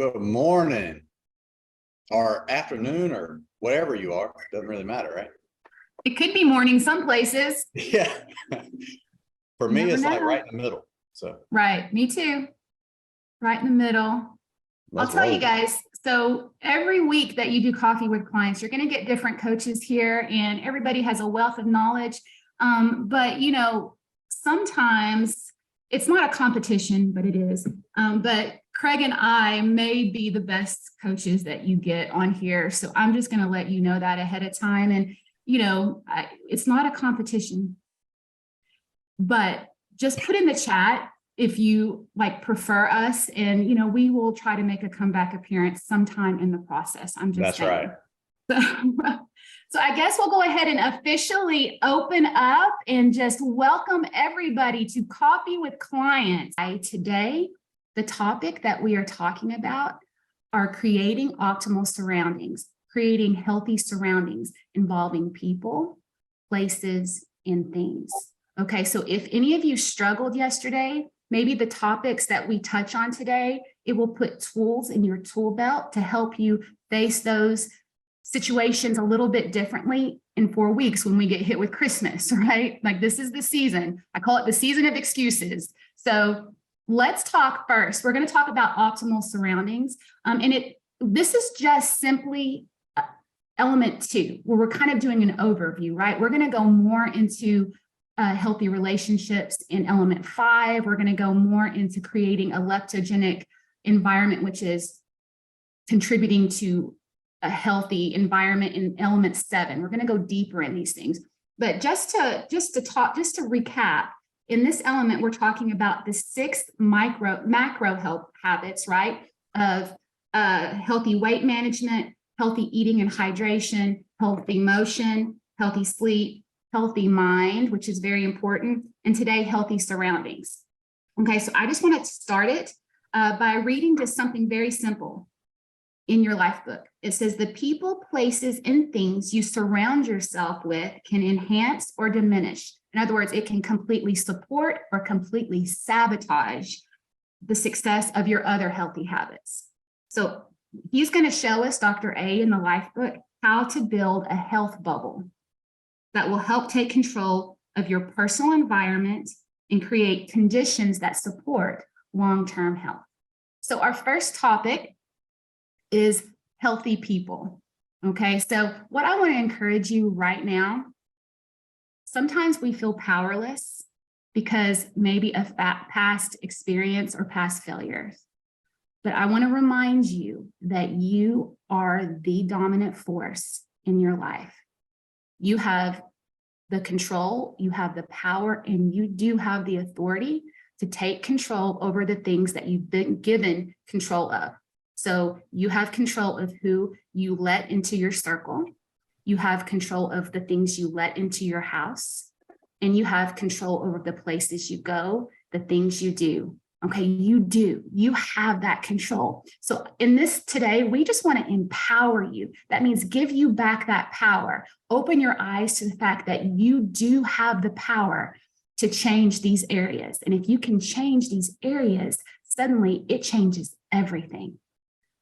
Good morning or afternoon or whatever you are. Doesn't really matter, right? It could be morning some places. Yeah. For me, it's like right in the middle. So right, me too. Right in the middle. I'll tell you guys, so every week that you do coffee with clients, you're going to get different coaches here and everybody has a wealth of knowledge. But you know, sometimes it's not a competition, but it is. But Craig and I may be the best coaches that you get on here. So I'm just going to let you know that ahead of time. And, you know, it's not a competition, but just put in the chat if you like prefer us, and you know, we will try to make a comeback appearance sometime in the process. I'm just saying. Right. So I guess we'll go ahead and officially open up and just welcome everybody to Coffee with Clients. Today, the topic that we are talking about are creating optimal surroundings, creating healthy surroundings involving people, places, and things. Okay, so if any of you struggled yesterday, maybe the topics that we touch on today, it will put tools in your tool belt to help you face those situations a little bit differently in 4 weeks when we get hit with Christmas, right? Like this is the season. I call it the season of excuses. So let's talk first. We're going to talk about optimal surroundings. This is just simply element 2, where we're kind of doing an overview, right? We're going to go more into healthy relationships in element 5. We're going to go more into creating a leptogenic environment, which is contributing to a healthy environment in element 7. We're going to go deeper in these things. But just to recap, in this element, we're talking about the 6 macro health habits, right? Of healthy weight management, healthy eating and hydration, healthy motion, healthy sleep, healthy mind, which is very important, and today, healthy surroundings. Okay, so I just want to start it by reading just something very simple in your life book. It says, the people, places, and things you surround yourself with can enhance or diminish. In other words, it can completely support or completely sabotage the success of your other healthy habits. So he's going to show us, Dr. A in the life book, how to build a health bubble that will help take control of your personal environment and create conditions that support long-term health. So our first topic is healthy people. Okay, so what I want to encourage you right now, sometimes we feel powerless because maybe of past experience or past failures. But I want to remind you that you are the dominant force in your life. You have the control, you have the power, and you do have the authority to take control over the things that you've been given control of. So you have control of who you let into your circle. You have control of the things you let into your house. And you have control over the places you go, the things you do. Okay, you have that control. So in this today, we just want to empower you. That means give you back that power. Open your eyes to the fact that you do have the power to change these areas. And if you can change these areas, suddenly it changes everything.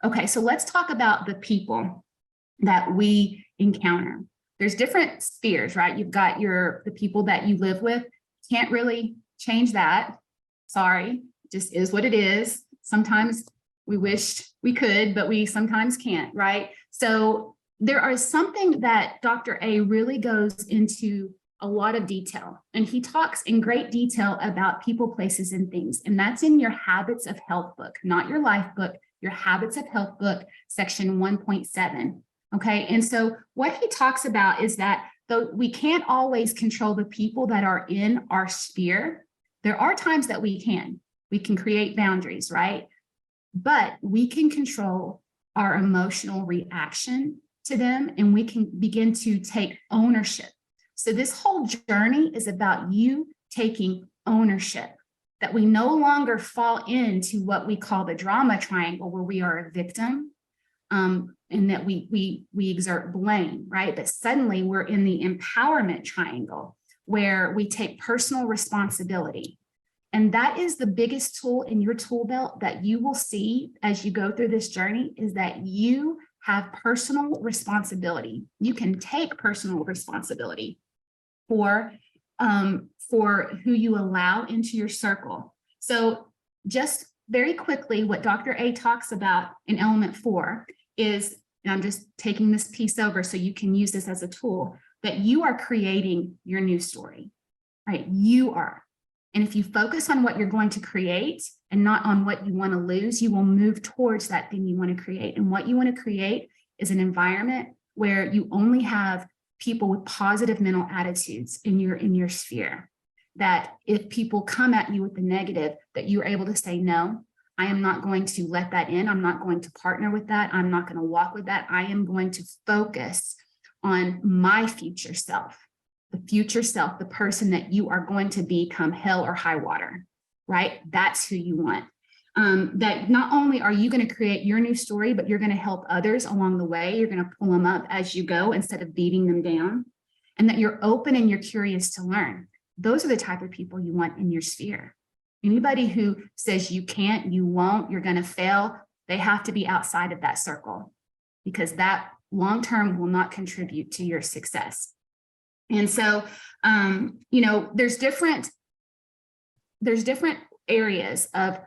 Okay, so let's talk about the people that we encounter. There's different spheres, right? You've got the people that you live with. Can't really change that. Sorry. Just is what it is. Sometimes we wish we could, but we sometimes can't, right? So there are something that Dr. A really goes into a lot of detail, and he talks in great detail about people, places, and things. And that's in your Habits of Health book, not your life book, your Habits of Health book, section 1.7. Okay. And so what he talks about is that though we can't always control the people that are in our sphere, there are times that we can. We can create boundaries, right? But we can control our emotional reaction to them, and we can begin to take ownership. So this whole journey is about you taking ownership, that we no longer fall into what we call the drama triangle, where we are a victim, and that we exert blame, right? But suddenly we're in the empowerment triangle, where we take personal responsibility. And that is the biggest tool in your tool belt that you will see as you go through this journey, is that you have personal responsibility. You can take personal responsibility for who you allow into your circle. So just very quickly, what Dr. A talks about in element 4 is, and I'm just taking this piece over so you can use this as a tool, that you are creating your new story, right? You are. And if you focus on what you're going to create and not on what you want to lose, you will move towards that thing you want to create. And what you want to create is an environment where you only have people with positive mental attitudes in your sphere. That if people come at you with the negative, that you're able to say, no, I am not going to let that in. I'm not going to partner with that. I'm not going to walk with that. I am going to focus on my future self, the person that you are going to become hell or high water, right? That's who you want. That not only are you going to create your new story, but you're going to help others along the way. You're going to pull them up as you go instead of beating them down, and that you're open and you're curious to learn. Those are the type of people you want in your sphere. Anybody who says you can't, you won't, you're going to fail, they have to be outside of that circle, because that long-term will not contribute to your success. And so, there's different areas of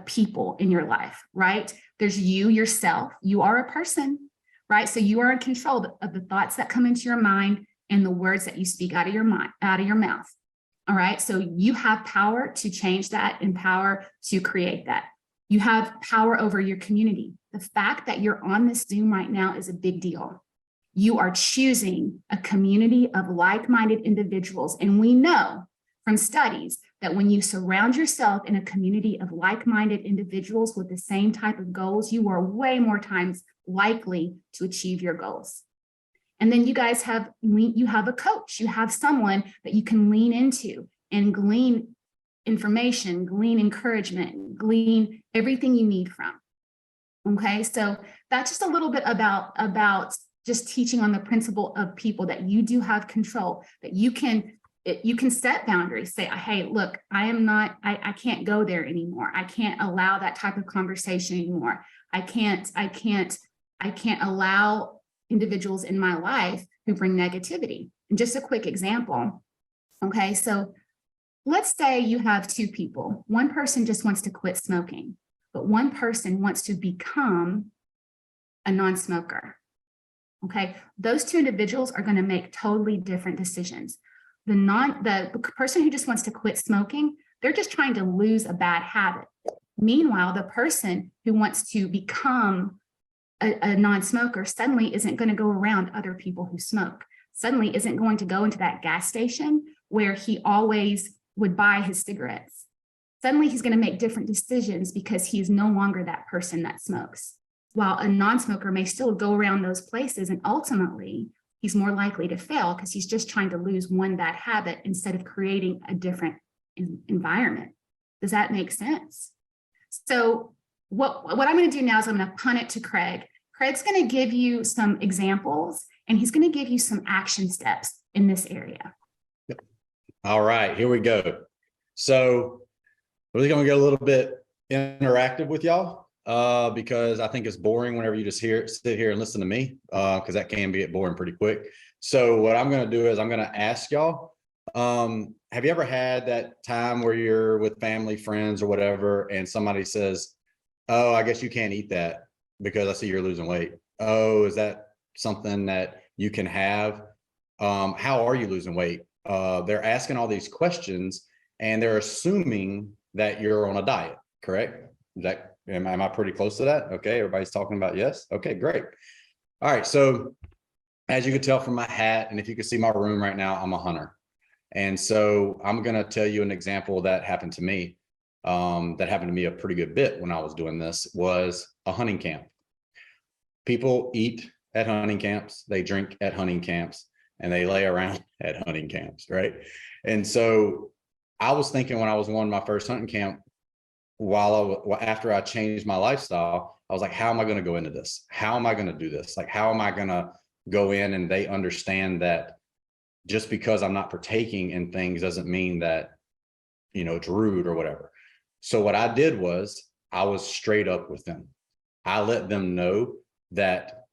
people in your life, right? There's you yourself. You are a person, right? So you are in control of the thoughts that come into your mind and the words that you speak out of your mind, out of your mouth. All right. So you have power to change that and power to create that. You have power over your community. The fact that you're on this Zoom right now is a big deal. You are choosing a community of like-minded individuals. And we know from studies that when you surround yourself in a community of like-minded individuals with the same type of goals, you are way more times likely to achieve your goals. And then you guys have a coach, you have someone that you can lean into and glean information, glean encouragement, glean everything you need from. Okay, so that's just a little bit about just teaching on the principle of people, that you do have control, that you can set boundaries, say, hey, look, I can't go there anymore. I can't allow that type of conversation anymore. I can't allow individuals in my life who bring negativity. And just a quick example. Okay, so let's say you have two people. One person just wants to quit smoking, but one person wants to become a non-smoker. Okay, those two individuals are going to make totally different decisions. The person who just wants to quit smoking, they're just trying to lose a bad habit. Meanwhile, the person who wants to become a non-smoker suddenly isn't going to go around other people who smoke, suddenly isn't going to go into that gas station where he always would buy his cigarettes. Suddenly he's going to make different decisions because he's no longer that person that smokes. While a non-smoker may still go around those places, and ultimately he's more likely to fail because he's just trying to lose one bad habit instead of creating a different environment. Does that make sense? So what I'm going to do now is I'm going to punt it to Craig. Craig's going to give you some examples, and he's going to give you some action steps in this area. All right, here we go. So we're going to get a little bit interactive with y'all because I think it's boring whenever you just sit here and listen to me because that can get boring pretty quick. So what I'm going to do is I'm going to ask y'all, have you ever had that time where you're with family, friends, or whatever, and somebody says, oh, I guess you can't eat that because I see you're losing weight. Oh, is that something that you can have? How are you losing weight? They're asking all these questions and they're assuming that you're on a diet, correct? Am I pretty close to that? Okay, everybody's talking about yes. Okay, great. All right, so as you can tell from my hat, and if you can see my room right now, I'm a hunter. And so I'm going to tell you an example that happened to me. That happened to me a pretty good bit when I was doing this, was a hunting camp. People eat at hunting camps, they drink at hunting camps, and they lay around at hunting camps, right? And so I was thinking when I was going to my first hunting camp, after I changed my lifestyle, I was like, how am I going to go into this? How am I going to do this? Like, how am I going to go in and they understand that just because I'm not partaking in things doesn't mean that it's rude or whatever. So what I did was I was straight up with them. I let them know that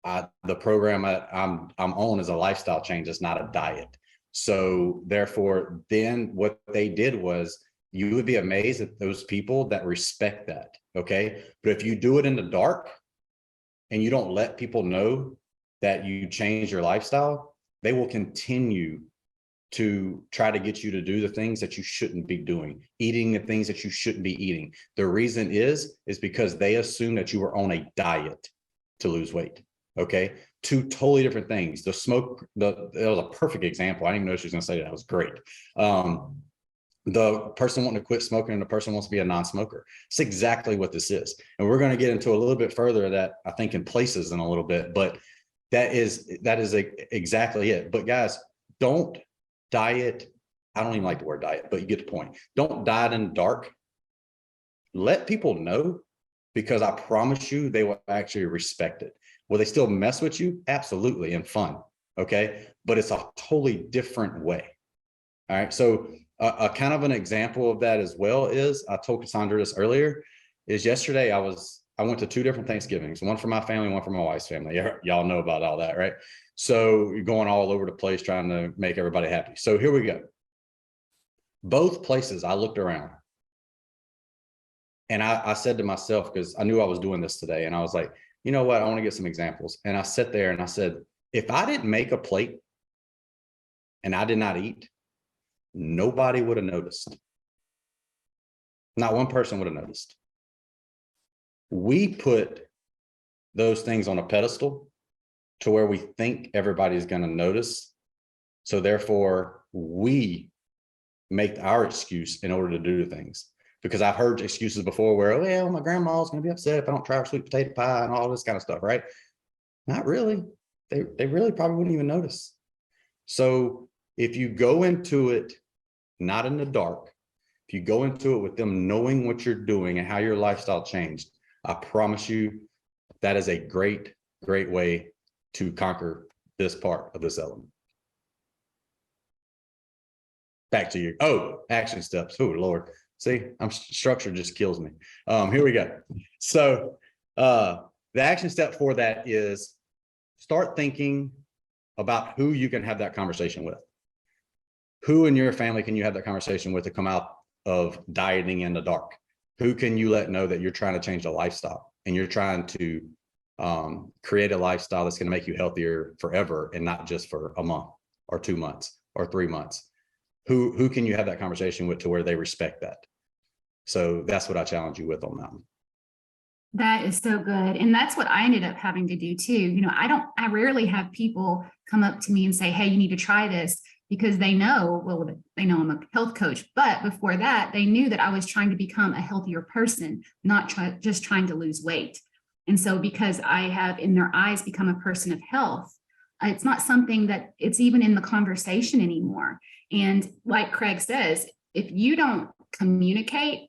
the program I'm on is a lifestyle change. It's not a diet. So therefore, then what they did was, you would be amazed at those people that respect that. Okay. But if you do it in the dark and you don't let people know that you change your lifestyle, they will continue to try to get you to do the things that you shouldn't be doing, eating the things that you shouldn't be eating. The reason is because they assume that you are on a diet to lose weight. Okay. Two totally different things. The smoke, it was a perfect example. I didn't even know she was going to say that. That was great. The person wanting to quit smoking and the person wants to be a non-smoker. It's exactly what this is. And we're going to get into a little bit further of that, I think, in places in a little bit, but that is exactly it. But guys, don't diet. I don't even like the word diet, but you get the point. Don't diet in the dark. Let people know, because I promise you they will actually respect it. Will they still mess with you? Absolutely, and fun. Okay. But it's a totally different way. All right. So a kind of an example of that as well is, I told Cassandra this earlier, is yesterday I went to 2 different Thanksgivings, one for my family, one for my wife's family. Y'all know about all that, right? So you're going all over the place trying to make everybody happy. So here we go. Both places I looked around and I said to myself, because I knew I was doing this today, and I was like, you know what? I want to get some examples. And I sat there and I said, if I didn't make a plate and I did not eat, nobody would have noticed. Not one person would have noticed. We put those things on a pedestal to where we think everybody's going to notice. So therefore, we make our excuse in order to do the things. Because I've heard excuses before where, oh, well, my grandma's going to be upset if I don't try her sweet potato pie and all this kind of stuff, right? Not really. They really probably wouldn't even notice. So if you go into it not in the dark, if you go into it with them knowing what you're doing and how your lifestyle changed, I promise you that is a great, great way to conquer this part of this element. Back to you. Oh, action steps. Oh, Lord. See, structure just kills me. Here we go. So the action step for that is start thinking about who you can have that conversation with. Who in your family can you have that conversation with to come out of dieting in the dark? Who can you let know that you're trying to change the lifestyle and you're trying to create a lifestyle that's going to make you healthier forever and not just for a month or 2 months or 3 months? Who can you have that conversation with to where they respect that? So that's what I challenge you with on that one. That is so good. And that's what I ended up having to do too. I rarely have people come up to me and say, hey, you need to try this, because they know I'm a health coach. But before that, they knew that I was trying to become a healthier person, not just trying to lose weight. And so because I have in their eyes become a person of health, it's not something that it's even in the conversation anymore. And like Craig says, if you don't communicate,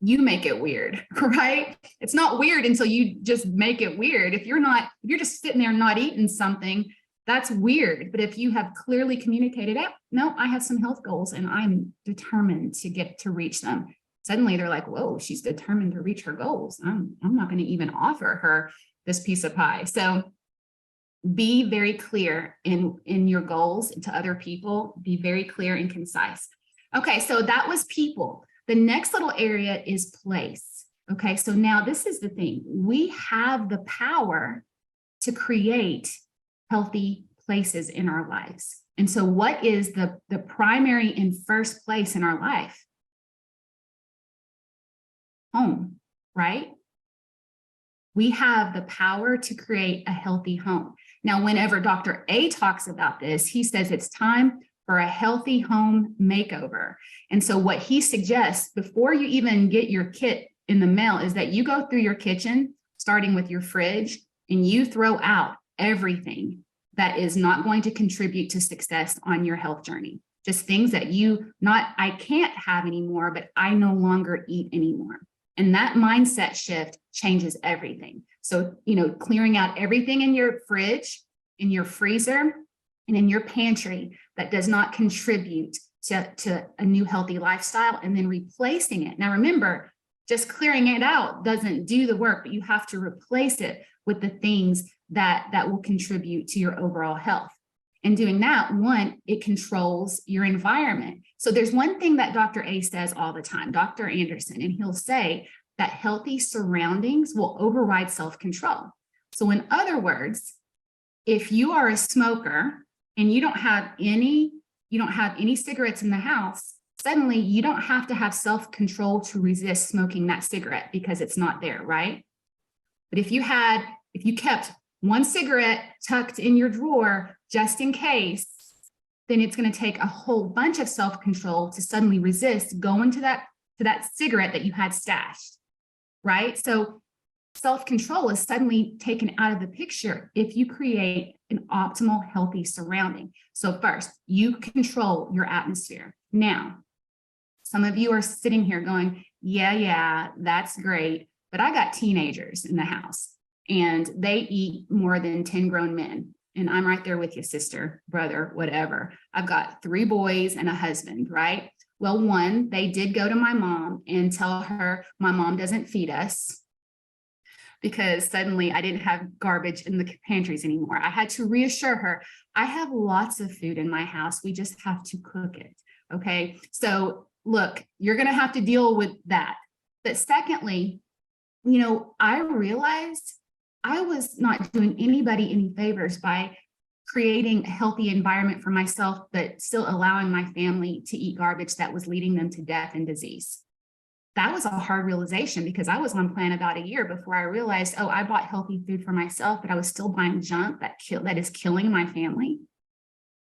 you make it weird, right? It's not weird until you just make it weird. If you're just sitting there not eating something, that's weird. But if you have clearly communicated, no, I have some health goals and I'm determined to reach them. Suddenly they're like, whoa, she's determined to reach her goals. I'm not going to even offer her this piece of pie. So be very clear in your goals to other people. Be very clear and concise. Okay, so that was people. The next little area is place. Okay, so now this is the thing. We have the power to create healthy places in our lives. And so what is the primary and first place in our life? Home, right? We have the power to create a healthy home. Now, whenever Dr. A talks about this, he says it's time for a healthy home makeover. And so what he suggests before you even get your kit in the mail is that you go through your kitchen, starting with your fridge, and you throw out everything that is not going to contribute to success on your health journey. Just things that I can't have anymore, but I no longer eat anymore. And that mindset shift changes everything. So, clearing out everything in your fridge, in your freezer, and in your pantry that does not contribute to a new healthy lifestyle and then replacing it. Now, remember, just clearing it out doesn't do the work, but you have to replace it with the things that will contribute to your overall health. And doing that, one, it controls your environment. So there's one thing that Dr. A says all the time, Dr. Anderson, and he'll say that healthy surroundings will override self-control. So in other words, if you are a smoker and you don't have any cigarettes in the house, suddenly you don't have to have self-control to resist smoking that cigarette because it's not there, right? But if you kept one cigarette tucked in your drawer just in case, then it's going to take a whole bunch of self-control to suddenly resist going to that cigarette that you had stashed, right? So self-control is suddenly taken out of the picture if you create an optimal, healthy surrounding. So first, you control your atmosphere. Now, some of you are sitting here going, yeah, that's great, but I got teenagers in the house and they eat more than 10 grown men. And I'm right there with you, sister, brother, whatever. I've got 3 boys and a husband, right? Well, one, they did go to my mom and tell her my mom doesn't feed us because suddenly I didn't have garbage in the pantries anymore. I had to reassure her, I have lots of food in my house. We just have to cook it. Okay. So look, you're going to have to deal with that. But secondly, I realized I was not doing anybody any favors by creating a healthy environment for myself, but still allowing my family to eat garbage that was leading them to death and disease. That was a hard realization because I was on plan about a year before I realized, oh, I bought healthy food for myself, but I was still buying junk that is killing my family.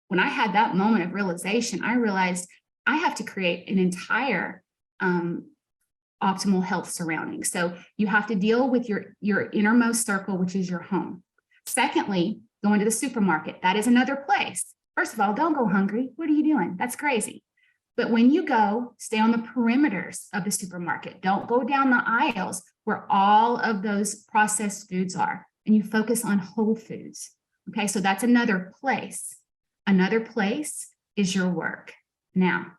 When I had that moment of realization, I realized I have to create an entire optimal health surrounding. So you have to deal with your innermost circle, which is your home. Secondly, going to the supermarket. That is another place. First of all, don't go hungry. What are you doing? That's crazy. But when you go, stay on the perimeters of the supermarket. Don't go down the aisles where all of those processed foods are, and you focus on whole foods. Okay, so that's another place. Another place is your work. Now,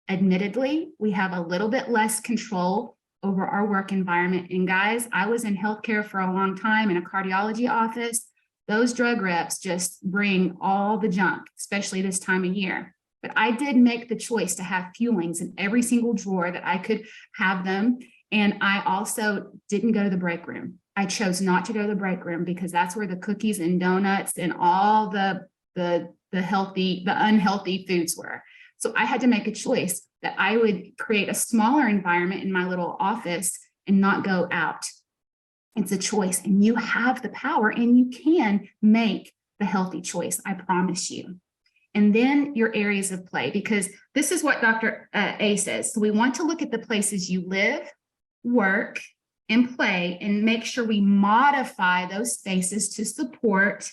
admittedly, we have a little bit less control over our work environment. And guys, I was in healthcare for a long time in a cardiology office. Those drug reps just bring all the junk, especially this time of year. But I did make the choice to have fuelings in every single drawer that I could have them. And I also didn't go to the break room. I chose not to go to the break room because that's where the cookies and donuts and all the unhealthy foods were. So I had to make a choice that I would create a smaller environment in my little office and not go out. It's a choice, and you have the power and you can make the healthy choice, I promise you. And then your areas of play, because this is what Dr. A says. So we want to look at the places you live, work, and play, and make sure we modify those spaces to support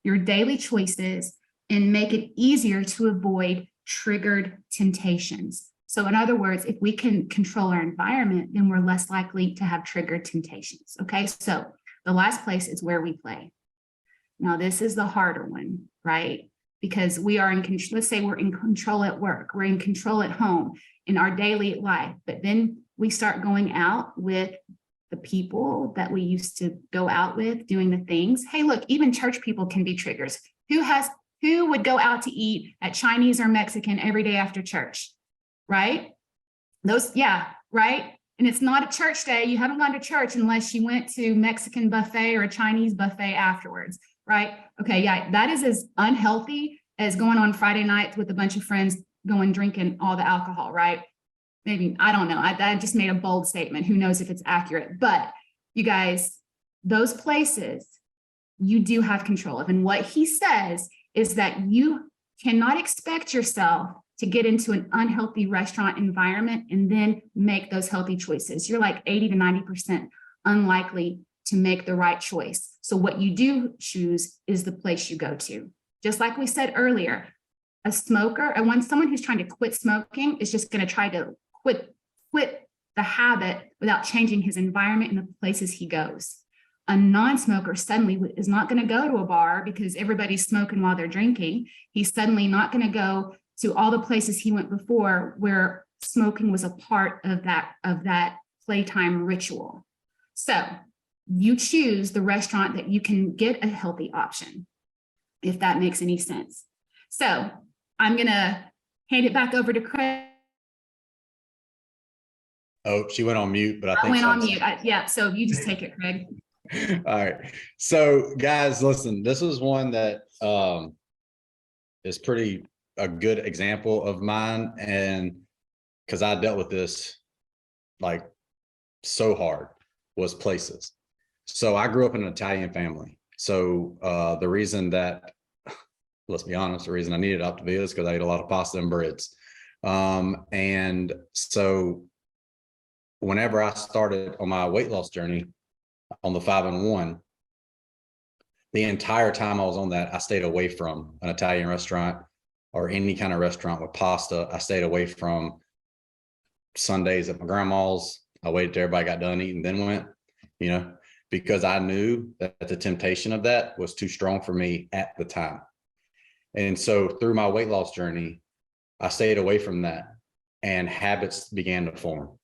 your daily choices and make it easier to avoid triggered temptations. So in other words, if we can control our environment, then we're less likely to have triggered temptations. Okay, so the last place is where we play. Now, this is the harder one, right? Because we are in control. Let's say we're in control at work, we're in control at home, in our daily life, but then we start going out with the people that we used to go out with, doing the things. Hey, look, even church people can be triggers. Who would go out to eat at Chinese or Mexican every day after church, right? Right? And it's not a church day. You haven't gone to church unless you went to Mexican buffet or a Chinese buffet afterwards, right? Okay, yeah, that is as unhealthy as going on Friday nights with a bunch of friends going drinking all the alcohol, right? Maybe, I don't know. I just made a bold statement. Who knows if it's accurate? But you guys, those places you do have control of. And what he says is that you cannot expect yourself to get into an unhealthy restaurant environment and then make those healthy choices. You're like 80 to 90% unlikely to make the right choice. So what you do choose is the place you go to. Just like we said earlier, a smoker, someone who's trying to quit smoking is just going to try to quit the habit without changing his environment and the places he goes. A non-smoker suddenly is not going to go to a bar because everybody's smoking while they're drinking. He's suddenly not going to go to all the places he went before where smoking was a part of that playtime ritual. So you choose the restaurant that you can get a healthy option, if that makes any sense. So I'm going to hand it back over to Craig. Oh, she went on mute, but I think went on mute. Yeah. So you just take it, Craig. All right. So guys, listen, this is one that is pretty a good example of mine. And because I dealt with this like so hard was places. So I grew up in an Italian family. So the reason that, let's be honest, the reason I needed Optavia is because I ate a lot of pasta and breads. And so whenever I started on my weight loss journey on the 5 and 1, the entire time I was on that, I stayed away from an Italian restaurant or any kind of restaurant with pasta. I stayed away from Sundays at my grandma's. I waited till everybody got done eating, then went, you know, because I knew that the temptation of that was too strong for me at the time. And so through my weight loss journey, I stayed away from that and habits began to form.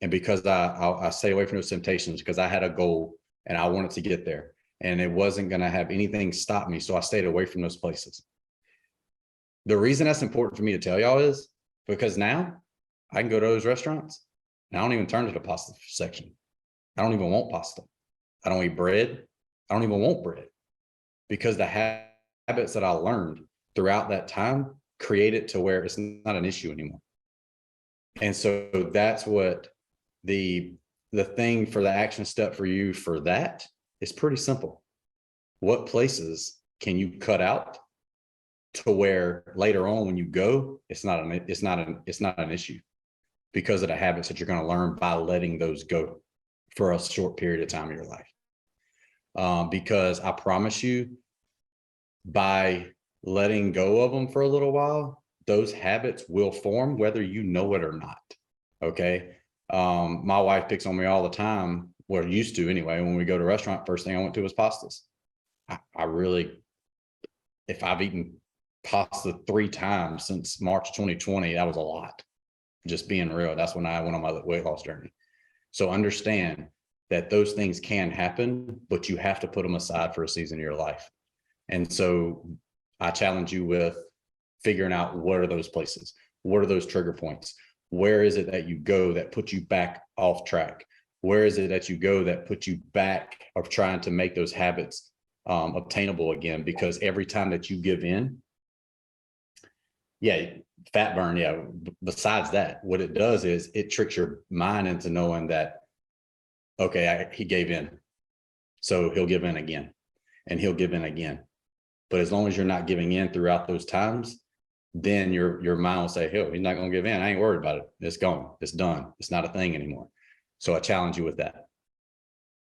And because I stayed away from those temptations because I had a goal and I wanted to get there and it wasn't going to have anything stop me. So I stayed away from those places. The reason that's important for me to tell y'all is because now I can go to those restaurants and I don't even turn to the pasta section. I don't even want pasta. I don't eat bread. I don't even want bread because the habits that I learned throughout that time create it to where it's not an issue anymore. And so that's what the thing for the action step for you for that is pretty simple. What places can you cut out to where later on when you go, it's not an issue because of the habits that you're going to learn by letting those go for a short period of time in your life. Because I promise you, by letting go of them for a little while, those habits will form whether you know it or not. Okay. My wife picks on me all the time, or used to anyway. When we go to a restaurant, first thing I went to was pastas. I really, if I've eaten pasta 3 times since March 2020, that was a lot. Just being real. That's when I went on my weight loss journey. So understand that those things can happen, but you have to put them aside for a season of your life. And so I challenge you with figuring out what are those places? What are those trigger points? Where is it that you go that puts you back off track? Where is it that you go that puts you back of trying to make those habits obtainable again? Because every time that you give in, yeah, fat burn, yeah. Besides that, what it does is it tricks your mind into knowing that, okay, he gave in. So he'll give in again and he'll give in again. But as long as you're not giving in throughout those times, then your mind will say, hell, he's not going to give in. I ain't worried about it. It's gone. It's done. It's not a thing anymore. So I challenge you with that.